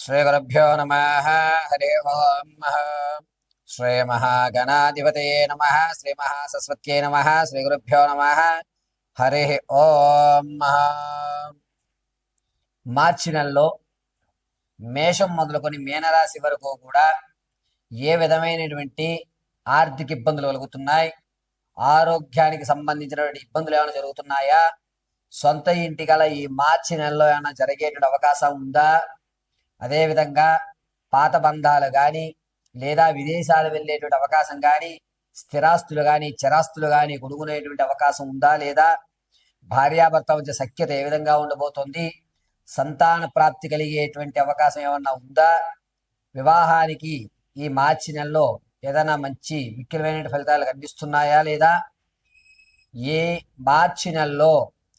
श्रीगुरुभ्यो नमः। हरि ओम्। श्रीमहागणाधिपतये नमः। श्रीमहासरस्वत्यै नमः। श्रीगुरुभ्यो नमः। हरि ओम्। మార్చి నెలలో మేషం మొదలుకొని మీనరాశి వరకు కూడా ఏ విధమైనటువంటి ఆర్థిక ఇబ్బందులు కలుగుతున్నాయి, ఆరోగ్యానికి సంబంధించినటువంటి ఇబ్బందులు ఏమైనా జరుగుతున్నాయా, సొంత ఇంటి గల ఈ మార్చి నెలలో ఏమైనా జరిగేటువంటి అవకాశం ఉందా, అదేవిధంగా పాత బంధాలు కానీ లేదా విదేశాలు వెళ్ళేటువంటి అవకాశం కానీ, స్థిరాస్తులు కానీ చరాస్తులు కానీ కొనుక్కునేటువంటి అవకాశం ఉందా లేదా, భార్యాభర్త మధ్య సఖ్యత ఏ విధంగా ఉండబోతోంది, సంతాన ప్రాప్తి కలిగేటువంటి అవకాశం ఏమన్నా ఉందా, వివాహానికి ఈ మార్చి నెలలో ఏదైనా మంచి మిక్కిలమైన ఫలితాలు కనిపిస్తున్నాయా లేదా, ఏ మార్చి నెలలో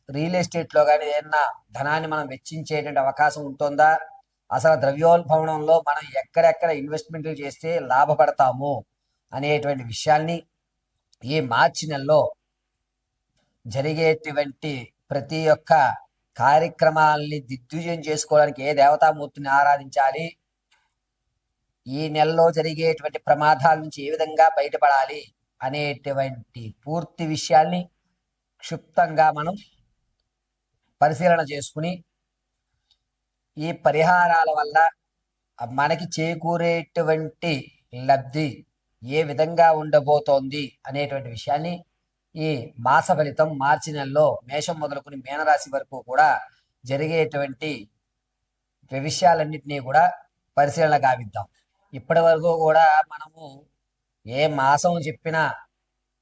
రియల్ ఎస్టేట్లో కానీ ఏదైనా ధనాన్ని మనం వెచ్చించేటువంటి అవకాశం ఉంటుందా, అసలు ద్రవ్యోల్బణంలో మనం ఎక్కడెక్కడ ఇన్వెస్ట్మెంట్లు చేస్తే లాభపడతాము అనేటువంటి విషయాల్ని ఈ మార్చి నెలలో జరిగేటువంటి ప్రతి ఒక్క కార్యక్రమాలని దిగ్విజయం చేసుకోవడానికి ఏ దేవతామూర్తిని ఆరాధించాలి, ఈ నెలలో జరిగేటువంటి ప్రమాదాల నుంచి ఏ విధంగా బయటపడాలి అనేటువంటి పూర్తి విషయాల్ని క్షుప్తంగా మనం పరిశీలన చేసుకుని ఈ పరిహారాల వల్ల మనకి చేకూరేటువంటి లబ్ధి ఏ విధంగా ఉండబోతోంది అనేటువంటి విషయాన్ని ఈ మాస ఫలితం మార్చి నెలలో మేషం మొదలుకొని మీనరాశి వరకు కూడా జరిగేటువంటి విషయాలన్నింటినీ కూడా పరిశీలన గావిద్దాం. ఇప్పటి వరకు కూడా మనము ఏ మాసం చెప్పినా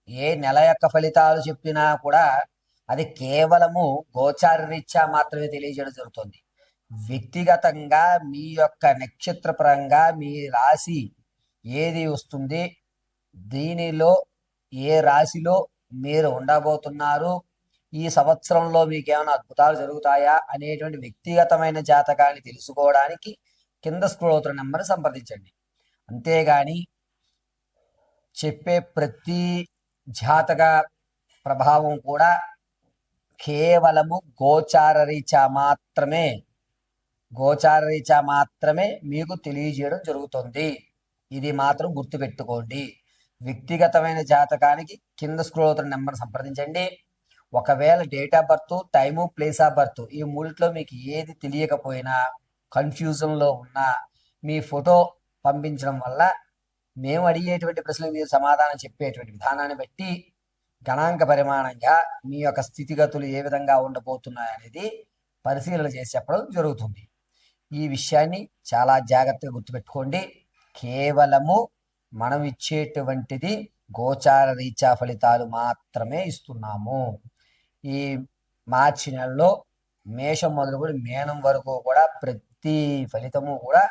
ఏ నెల యొక్క ఫలితాలు చెప్పినా కూడా అది కేవలము గోచార రీత్యా మాత్రమే తెలియజేయడం జరుగుతుంది. వ్యక్తిగతంగా మీ యొక్క నక్షత్రపరంగా మీ రాశి ఏది వస్తుంది, దీనిలో ఏ రాశిలో మీరు ఉండబోతున్నారు, ఈ సంవత్సరంలో మీకు ఏమైనా అద్భుతాలు జరుగుతాయా అనేటువంటి వ్యక్తిగతమైన జాతకాన్ని తెలుసుకోవడానికి కింద స్క్రోల్ అవుతున్న నెంబర్ సంప్రదించండి. అంతేగాని చెప్పే ప్రతి జాతక ప్రభావం కూడా కేవలము గోచార రీత్యా మాత్రమే మీకు తెలియజేయడం జరుగుతుంది. ఇది మాత్రం గుర్తుపెట్టుకోండి. వ్యక్తిగతమైన జాతకానికి కింద స్క్రోల్ అవుతున్న నెంబర్ సంప్రదించండి. ఒకవేళ date of birth, time, place of birth ఈ మూడిట్లో మీకు ఏది తెలియకపోయినా, కన్ఫ్యూజన్లో ఉన్నా మీ ఫోటో పంపించడం వల్ల మేము అడిగేటువంటి ప్రశ్నలు మీరు సమాధానం చెప్పేటువంటి విధానాన్ని బట్టి గణాంక పరిమాణంగా మీ యొక్క స్థితిగతులు ఏ విధంగా ఉండబోతున్నాయి అనేది పరిశీలన చేసి చెప్పడం జరుగుతుంది. ఈ విషయాన్ని చాలా జాగ్రత్తగా గుర్తుపెట్టుకోండి. కేవలము మనం ఇచ్చేటువంటిది గోచార రీత్యా ఫలితాలు మాత్రమే ఇస్తున్నాము. ఈ మార్చి నెలలో మేషం మొదలుకొని మీనం వరకు కూడా ప్రతి ఫలితము కూడా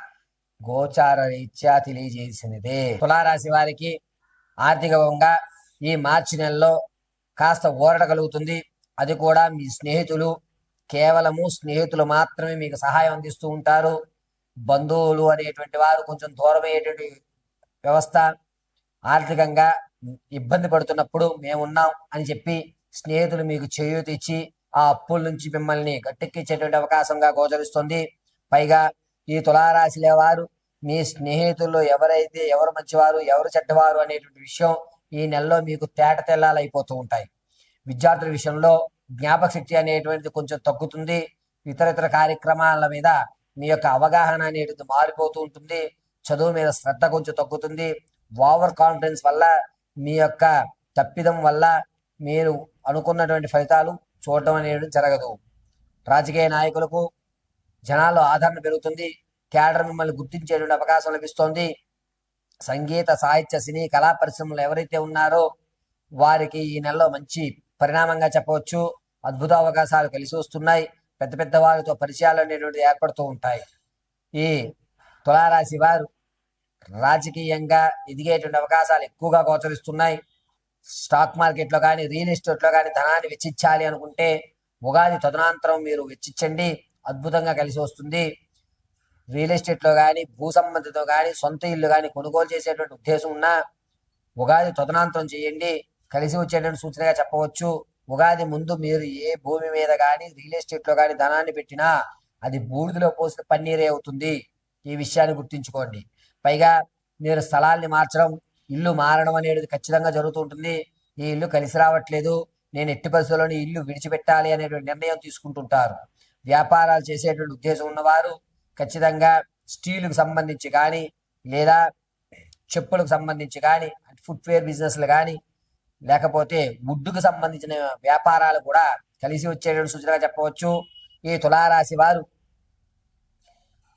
గోచార రీత్యా తెలియజేసినదే. తులారాశి వారికి ఆర్థికంగా ఈ మార్చి నెలలో కాస్త ఊరట కలుగుతుంది. అది కూడా మీ స్నేహితులు, కేవలము స్నేహితులు మాత్రమే మీకు సహాయం అందిస్తూ ఉంటారు. బంధువులు అనేటువంటి వారు కొంచెం దూరమయ్యేటువంటి వ్యవస్థ. ఆర్థికంగా ఇబ్బంది పడుతున్నప్పుడు మేమున్నాం అని చెప్పి స్నేహితులు మీకు చేయూత ఇచ్చి ఆ అప్పుల నుంచి మిమ్మల్ని గట్టెక్కించేటువంటి అవకాశంగా గోచరిస్తుంది. పైగా ఈ తులారాశిలే వారు మీ స్నేహితుల్లో ఎవరు మంచివారు ఎవరు చెడ్డవారు అనేటువంటి విషయం ఈ నెలలో మీకు తెల్లాలైపోతూ ఉంటాయి. విద్యార్థుల విషయంలో జ్ఞాపక శక్తి అనేటువంటిది కొంచెం తగ్గుతుంది. ఇతర కార్యక్రమాల మీద మీ యొక్క అవగాహన అనేది మారిపోతూ ఉంటుంది. చదువు మీద శ్రద్ధ కొంచెం తగ్గుతుంది. ఓవర్ కాన్ఫిడెన్స్ వల్ల, మీ యొక్క తప్పిదం వల్ల మీరు అనుకున్నటువంటి ఫలితాలు చూడడం అనేది జరగదు. రాజకీయ నాయకులకు జనాల్లో ఆదరణ పెరుగుతుంది. క్యాడర్ మిమ్మల్ని గుర్తించేటువంటి అవకాశం లభిస్తోంది. సంగీత, సాహిత్య, సినీ, కళా పరిశ్రమలు ఎవరైతే ఉన్నారో వారికి ఈ నెలలో మంచి పరిణామంగా చెప్పవచ్చు. అద్భుత అవకాశాలు కలిసి వస్తున్నాయి. పెద్ద వారితో పరిచయాలు అనేటువంటిది ఏర్పడుతూ ఉంటాయి. ఈ తులారాశి వారు రాజకీయంగా ఎదిగేటువంటి అవకాశాలు ఎక్కువగా గోచరిస్తున్నాయి. స్టాక్ మార్కెట్లో కానీ రియల్ ఎస్టేట్లో కానీ ధనాన్ని వెచ్చించాలి అనుకుంటే ఉగాది తదనంతరం మీరు వెచ్చించండి, అద్భుతంగా కలిసి వస్తుంది. రియల్ ఎస్టేట్లో కానీ భూ సంబంధితో కానీ సొంత ఇల్లు కానీ కొనుగోలు చేసేటువంటి ఉద్దేశం ఉన్నా ఉగాది తదనంతరం చేయండి, కలిసి వచ్చేటువంటి సూచనగా చెప్పవచ్చు. ఉగాది ముందు మీరు ఏ భూమి మీద కానీ రియల్ ఎస్టేట్లో కానీ ధనాన్ని పెట్టినా అది బూడిదలో పోసిన పన్నీరే అవుతుంది. ఈ విషయాన్ని గుర్తుంచుకోండి. పైగా మీరు స్థలాల్ని మార్చడం, ఇల్లు మారడం అనేది ఖచ్చితంగా జరుగుతూ ఉంటుంది. ఈ ఇల్లు కలిసి రావట్లేదు, నేను ఎట్టి పరిస్థితుల్లోని ఇల్లు విడిచిపెట్టాలి అనేటువంటి నిర్ణయం తీసుకుంటుంటారు. వ్యాపారాలు చేసేటువంటి ఉద్దేశం ఉన్నవారు ఖచ్చితంగా స్టీలుకు సంబంధించి కానీ, లేదా చెప్పులకు సంబంధించి కానీ, ఫుట్వేర్ బిజినెస్లు కానీ, లేకపోతే వుడ్డుకు సంబంధించిన వ్యాపారాలు కూడా కలిసి వచ్చేటువంటి సూచనగా చెప్పవచ్చు. ఈ తులారాశి వారు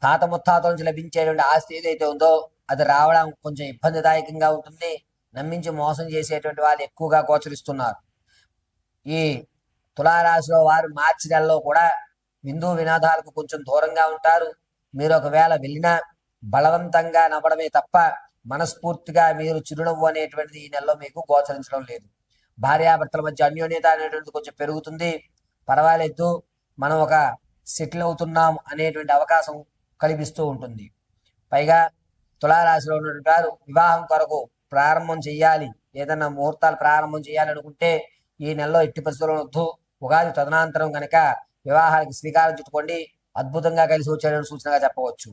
తాత ముత్తాతల నుంచి లభించేటువంటి ఆస్తి ఏదైతే ఉందో అది రావడం కొంచెం ఇబ్బందిదాయకంగా ఉంటుంది. నమ్మించి మోసం చేసేటువంటి వాళ్ళు ఎక్కువగా గోచరిస్తున్నారు. ఈ తులారాశిలో వారు మార్చి నెలలో కూడా విందు వినోదాలకు కొంచెం దూరంగా ఉంటారు. మీరు ఒకవేళ వెళ్ళినా బలవంతంగా నవ్వడమే తప్ప మనస్ఫూర్తిగా మీరు చిరునవ్వు అనేటువంటిది ఈ నెలలో మీకు గోచరించడం లేదు. భార్యాభర్తల మధ్య అన్యోన్యత అనేటువంటిది కొంచెం పెరుగుతుంది. పర్వాలేదు, మనం ఒక సెటిల్ అవుతున్నాం అనేటువంటి అవకాశం కల్పిస్తూ ఉంటుంది. పైగా తులారాశిలో ఉన్నటువంటి వారు వివాహం కొరకు ప్రారంభం చేయాలి, ఏదైనా ముహూర్తాలు ప్రారంభం చేయాలనుకుంటే ఈ నెలలో ఎట్టి పరిస్థితుల్లో వద్దు. ఉగాది తదనంతరం కనుక వివాహానికి శ్రీకారం చుట్టుకోండి, అద్భుతంగా కలిసి వచ్చేటువంటి సూచనగా చెప్పవచ్చు.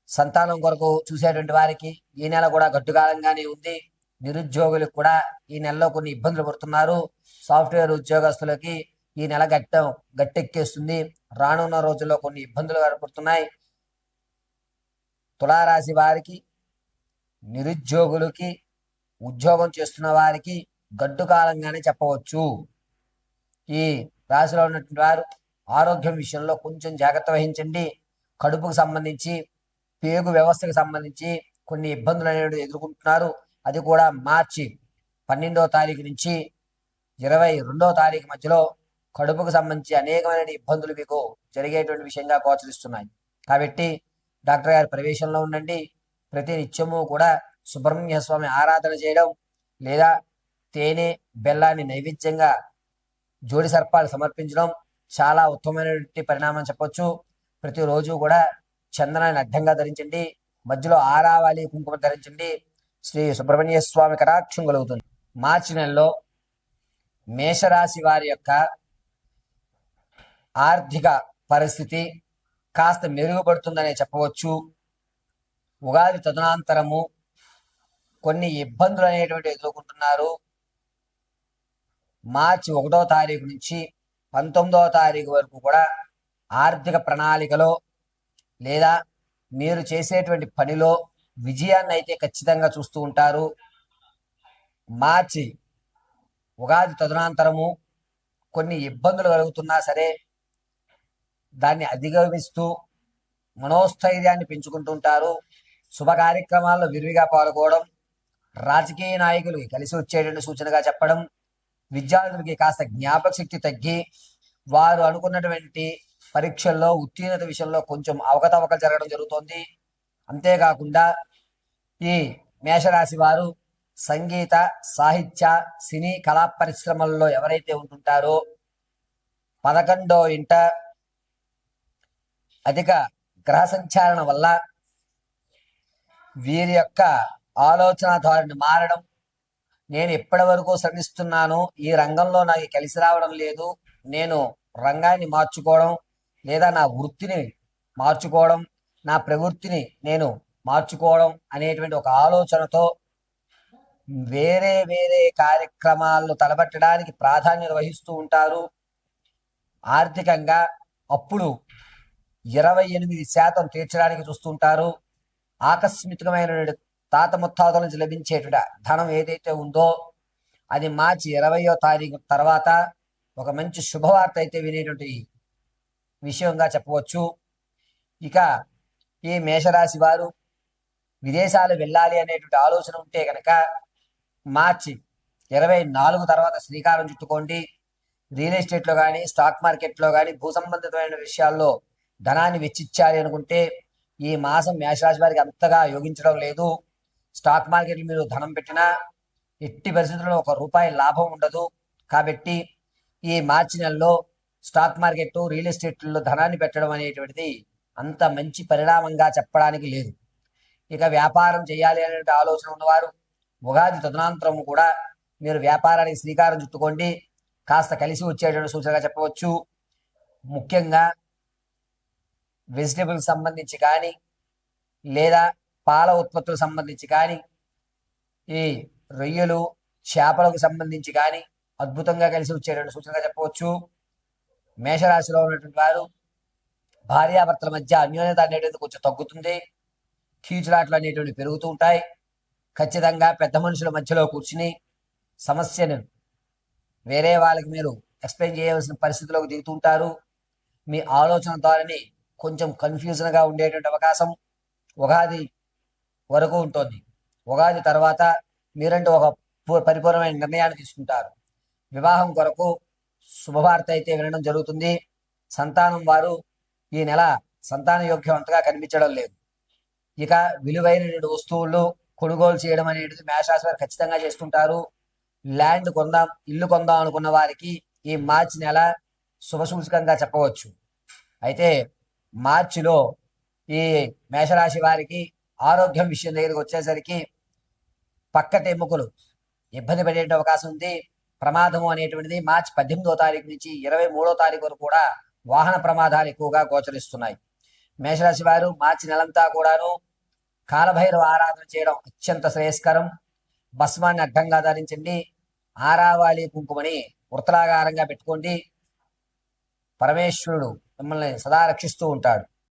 సంతానం కొరకు చూసేటువంటి వారికి ఈ నెల కూడా గడ్డుకాలంగానే ఉంది. నిరుద్యోగులకు కూడా ఈ నెలలో కొన్ని ఇబ్బందులు పడుతున్నారు. సాఫ్ట్వేర్ ఉద్యోగస్తులకి ఈ నెల గట్టెక్కేస్తుంది. రానున్న రోజుల్లో కొన్ని ఇబ్బందులు ఏర్పడుతున్నాయి. తులారాశి వారికి, నిరుద్యోగులకి, ఉద్యోగం చేస్తున్న వారికి గడ్డు కాలంగానే చెప్పవచ్చు. ఈ రాశిలో ఉన్నటువంటి వారు ఆరోగ్యం విషయంలో కొంచెం జాగ్రత్త వహించండి. కడుపుకు సంబంధించి, పేగు వ్యవస్థకు సంబంధించి కొన్ని ఇబ్బందులు అనేవి ఎదుర్కొంటున్నారు. అది కూడా మార్చి 12వ తారీఖు నుంచి 22వ తారీఖు మధ్యలో కడుపుకు సంబంధించి అనేకమైన ఇబ్బందులు మీకు జరిగేటువంటి విషయంగా గోచరిస్తున్నాయి. కాబట్టి డాక్టర్ గారి ప్రవేశంలో ఉండండి. ప్రతి నిత్యము కూడా సుబ్రహ్మణ్య స్వామి ఆరాధన చేయడం, లేదా తేనె బెల్లాన్ని నైవేద్యంగా జోడి సర్పాలు సమర్పించడం చాలా ఉత్తమమైనటువంటి పరిణామం చెప్పొచ్చు. ప్రతిరోజు కూడా చందనాన్ని అడ్డంగా ధరించండి, మధ్యలో ఆరావాలి కుంకుమ ధరించండి. శ్రీ సుబ్రహ్మణ్య స్వామి కటాక్షం కలుగుతుంది. మార్చి నెలలో మేషరాశి వారి యొక్క ఆర్థిక పరిస్థితి కాస్త మెరుగుపడుతుందనే చెప్పవచ్చు. ఉగాది తదనంతరము కొన్ని ఇబ్బందులు అనేటువంటి ఎదుర్కొంటున్నారు. మార్చి 1వ తారీఖు నుంచి 19వ తారీఖు వరకు కూడా ఆర్థిక ప్రణాళికలో లేదా మీరు చేసేటువంటి పనిలో విజయాన్ని అయితే ఖచ్చితంగా చూస్తూ ఉంటారు. మార్చి ఉగాది తదనంతరము కొన్ని ఇబ్బందులు కలుగుతున్నా సరే దాన్ని అధిగమిస్తూ మనోస్థైర్యాన్ని పెంచుకుంటూ ఉంటారు. శుభ కార్యక్రమాల్లో విరివిగా పాల్గొనడం, రాజకీయ నాయకులు కలిసి వచ్చేటువంటి సూచనగా చెప్పడం, విద్యార్థులకి కాస్త జ్ఞాపక శక్తి తగ్గి వారు అనుకున్నటువంటి పరీక్షల్లో ఉత్తీర్ణత విషయంలో కొంచెం అవకతవకలు జరగడం జరుగుతోంది. అంతేకాకుండా ఈ మేషరాశి వారు సంగీత, సాహిత్య, సినీ కళా పరిశ్రమల్లో ఎవరైతే ఉంటుంటారో 11వ ఇంట అధిక గ్రహ సంచారణ వల్ల వీరి యొక్క ఆలోచన ధోరణి మారడం, నేను ఎప్పటి వరకు శ్రమిస్తున్నాను, ఈ రంగంలో నాకు కలిసి రావడం లేదు, నేను రంగాన్ని మార్చుకోవడం లేదా నా వృత్తిని మార్చుకోవడం, నా ప్రవృత్తిని నేను మార్చుకోవడం అనేటువంటి ఒక ఆలోచనతో వేరే వేరే కార్యక్రమాలను తలబట్టడానికి ప్రాధాన్యత వహిస్తూ ఉంటారు. ఆర్థికంగా అప్పుడు 28% తీర్చడానికి చూస్తుంటారు. ఆకస్మికమైన తాత ముత్తాతల నుంచి లభించేటువంటి ధనం ఏదైతే ఉందో అది మార్చి 20వ తారీఖు తర్వాత ఒక మంచి శుభవార్త అయితే వినేటువంటి విషయంగా చెప్పవచ్చు. ఇక ఈ మేషరాశి వారు విదేశాలు వెళ్ళాలి అనేటువంటి ఆలోచన ఉంటే కనుక మార్చి 24 తర్వాత శ్రీకారం చుట్టుకోండి. రియల్ ఎస్టేట్లో కానీ, స్టాక్ మార్కెట్లో కానీ, భూ సంబంధితమైన విషయాల్లో ధనాన్ని వెచ్చించాలి అనుకుంటే ఈ మాసం మేషరాశి వారికి అంతగా యోగించడం లేదు. స్టాక్ మార్కెట్లు మీరు ధనం పెట్టినా ఎట్టి పరిస్థితుల్లో ₹1 లాభం ఉండదు. కాబట్టి ఈ మార్చి నెలలో స్టాక్ మార్కెట్, రియల్ ఎస్టేట్లో ధనాన్ని పెట్టడం అనేటువంటిది అంత మంచి పరిణామంగా చెప్పడానికి లేదు. ఇక వ్యాపారం చేయాలి అనే ఆలోచన ఉన్నవారు ఉగాది తదనంతరం కూడా మీరు వ్యాపారానికి శ్రీకారం చుట్టుకోండి, కాస్త కలిసి వచ్చేటువంటి సూచనగా చెప్పవచ్చు. ముఖ్యంగా వెజిటేబుల్స్ సంబంధించి కానీ, లేదా పాల ఉత్పత్తులకు సంబంధించి కానీ, ఈ రొయ్యలు చేపలకు సంబంధించి కానీ అద్భుతంగా కలిసి వచ్చేటువంటి సూచనగా చెప్పవచ్చు. మేషరాశిలో ఉన్నటువంటి వారు భార్యాభర్తల మధ్య అన్యోన్యత అనేటువంటి కొంచెం తగ్గుతుంది. కీచులాట్లు అనేటువంటి పెరుగుతూ ఉంటాయి. ఖచ్చితంగా పెద్ద మనుషుల మధ్యలో కూర్చుని సమస్యను వేరే వాళ్ళకి మీరు ఎక్స్ప్లెయిన్ చేయవలసిన పరిస్థితిలోకి దిగుతుంటారు. మీ ఆలోచన ధోరణి కొంచెం కన్ఫ్యూజన్గా ఉండేటువంటి అవకాశం ఉగాది వరకు ఉంటుంది. ఉగాది తర్వాత మీరంటూ ఒక పరిపూర్ణమైన నిర్ణయాన్ని తీసుకుంటారు. వివాహం కొరకు శుభవార్త అయితే వినడం జరుగుతుంది. సంతానం వారు ఈ నెల సంతాన యోగ్యం అంతగా కనిపించడం లేదు. ఇక విలువైన వస్తువులు కొనుగోలు చేయడం అనేది మేషరాశి వారు ఖచ్చితంగా చేస్తుంటారు. ల్యాండ్ కొందాం, ఇల్లు కొందాం అనుకున్న వారికి ఈ మార్చి నెల శుభసూచకంగా చెప్పవచ్చు. అయితే మార్చిలో ఈ మేషరాశి వారికి ఆరోగ్యం విషయం దగ్గరికి వచ్చేసరికి పక్కటి ఎముకలు ఇబ్బంది పడే అవకాశం ఉంది. ప్రమాదము అనేటువంటిది మార్చి 18వ తారీఖు నుంచి 23వ తారీఖు వరకు కూడా వాహన ప్రమాదాలు ఎక్కువగా గోచరిస్తున్నాయి. మేషరాశి వారు మార్చి నెలంతా కూడాను కాలభైరవ ఆరాధన చేయడం అత్యంత శ్రేయస్కరం. భస్మాన్ని అడ్డంగా ధరించండి. ఆరావాలి కుంకుమని వృత్తలాగారంగా పెట్టుకోండి. పరమేశ్వరుడు మిమ్మల్ని సదా రక్షిస్తూ ఉంటాడు.